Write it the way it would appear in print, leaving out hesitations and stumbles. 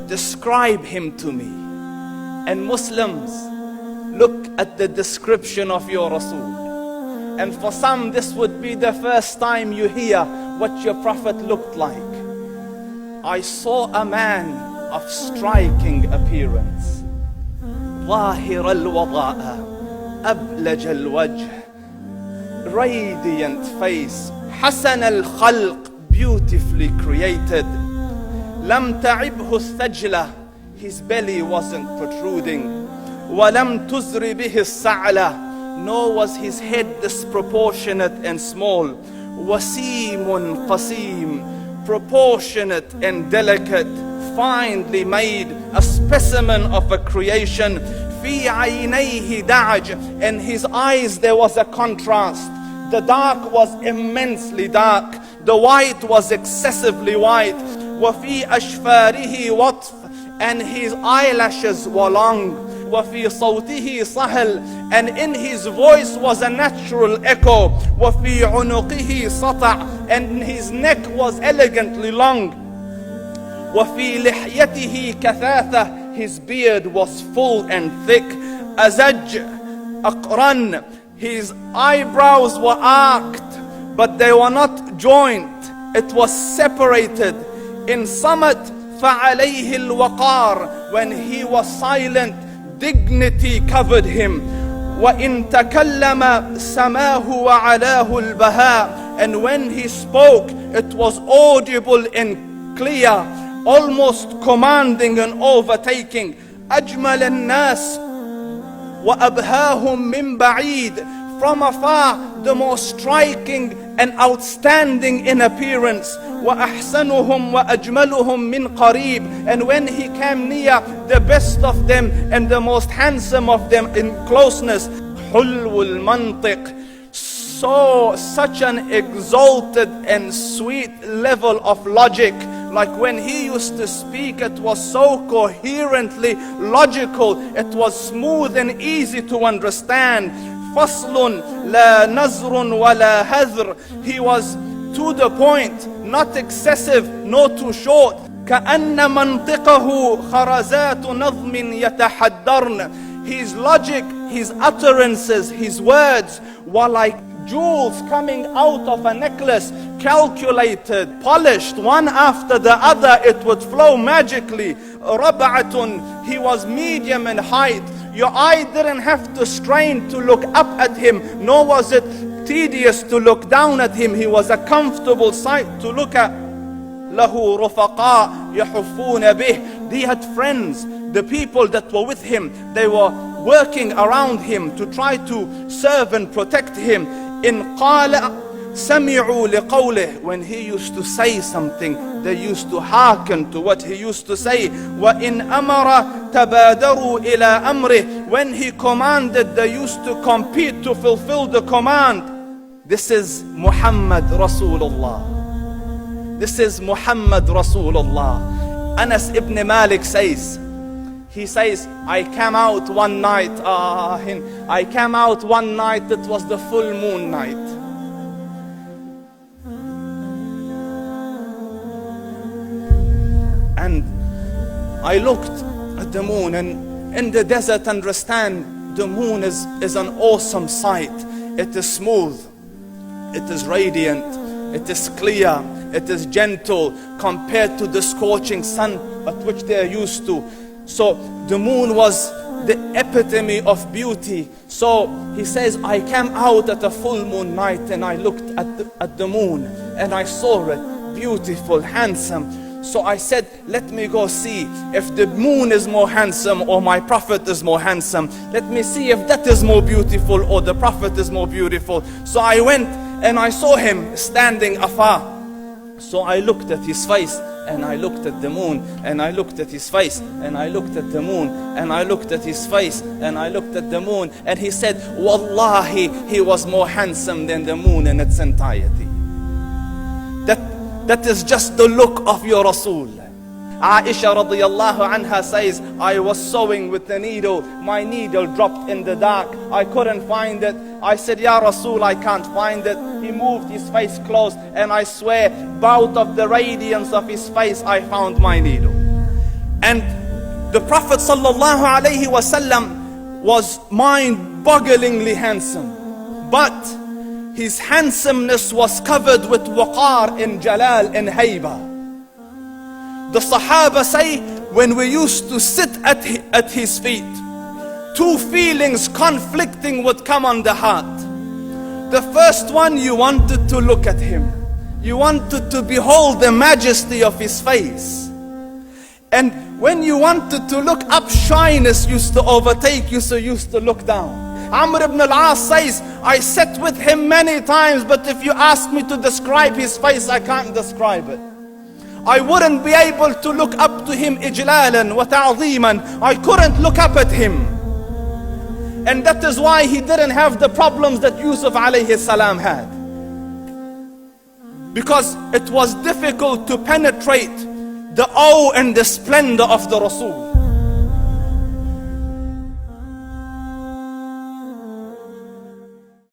describe him to me. And Muslims, look at the description of your Rasul. And for some, this would be the first time you hear what your Prophet looked like. I saw a man of striking appearance. ظاهر الوضاء أبلج الوجه, radiant face, حسن الخلق, beautifully created. لم تعبه الثجلة, his belly wasn't protruding. وَلَمْ تُزْرِ بِهِ السَّعْلَةِ, nor was his head disproportionate and small. وَسِيمٌ قَسِيم, proportionate and delicate, finely made, a specimen of a creation. فِي عَيْنَيْهِ دَعَجْ, and his eyes there was a contrast. The dark was immensely dark, the white was excessively white. وَفِي أَشْفَارِهِ وَطْفٌ, and his eyelashes were long. وَفِي صَوْتِهِ صَهْل, and in his voice was a natural echo. وَفِي عُنُقِهِ سَطَعٌ, and his neck was elegantly long. وَفِي لِحْيَتِهِ كَثَاثَةٌ, his beard was full and thick. أَزَجْ أَقْرَنٌ, his eyebrows were arched, but they were not joined. It was separated. In summit, فَعَلَيْهِ الْوَقَارِ, when he was silent, dignity covered him. وَإِن تَكَلَّمَ سَمَاهُ وَعَلَاهُ الْبَهَاءِ, and when he spoke, it was audible and clear, almost commanding and overtaking. أَجْمَلَ النَّاسِ وَأَبْهَاهُمْ مِنْ بَعِيدٍ, from afar the most striking and outstanding in appearance. وَأَحْسَنُهُمْ وَأَجْمَلُهُمْ مِنْ قَرِيبٍ, and when he came near, the best of them and the most handsome of them in closeness. حُلْوُ الْمَنْطِقِ, such an exalted and sweet level of logic. Like when he used to speak, it was so coherently logical, it was smooth and easy to understand. فَصْلٌ لَا نَزْرٌ وَلَا هَذْرٌ, he was to the point, not excessive nor too short. كَأَنَّ مَنْطِقَهُ خَرَزَاتُ نَظْمٍ يَتَحَدَّرْنَ, his logic, his utterances, his words were like jewels coming out of a necklace, calculated, polished, one after the other, it would flow magically. رَبْعَةٌ, he was medium in height. Your eye didn't have to strain to look up at him, nor was it tedious to look down at him. He was a comfortable sight to look at. لَهُ رُفَقَاء يَحُفُّونَ بِهِ, he had friends, the people that were with him, they were working around him to try to serve and protect him. إِنْ قَالَ سَمِعُوا لِقَوْلِهِ, when he used to say something, they used to hearken to what he used to say. وَإِنْ أَمَرَ تَبَادَرُوا إِلَىٰ أَمْرِهِ, when he commanded, they used to compete to fulfill the command. This is Muhammad Rasulullah. This is Muhammad Rasulullah. Anas ibn Malik says, he says, I came out one night, it was the full moon night. And I looked at the moon, and in the desert, understand, the moon is an awesome sight. It is smooth, it is radiant, it is clear, it is gentle compared to the scorching sun at which they are used to. So the moon was the epitome of beauty. So he says, I came out at a full moon night and I looked at the moon and I saw it beautiful, handsome. So I said, let me go see if the moon is more handsome or my Prophet is more handsome. Let me see if that is more beautiful or the Prophet is more beautiful. So I went and I saw him standing afar. So I looked at his face and I looked at the moon, and I looked at his face, and I looked at the moon, and I looked at his face, and I looked at the moon, and he said, Wallahi, he was more handsome than the moon in its entirety. That is just the look of your Rasul. Aisha radiyallahu anha says, I was sewing with the needle, my needle dropped in the dark, I couldn't find it. I said, Ya Rasul, I can't find it. He moved his face close, and I swear, out of the radiance of his face, I found my needle. And the Prophet sallallahu alaihi wasallam was mind-bogglingly handsome, but his handsomeness was covered with waqar and jalal and hayba. The Sahaba say, when we used to sit at his feet, two feelings conflicting would come on the heart. The first one, you wanted to look at him. You wanted to behold the majesty of his face. And when you wanted to look up, shyness used to overtake you, so you used to look down. Amr ibn al-As says, I sat with him many times, but if you ask me to describe his face, I can't describe it. I wouldn't be able to look up to him ijlalan wa ta'zeeman. I couldn't look up at him. And that is why he didn't have the problems that Yusuf alayhi salam had. Because it was difficult to penetrate the awe and the splendor of the Rasul.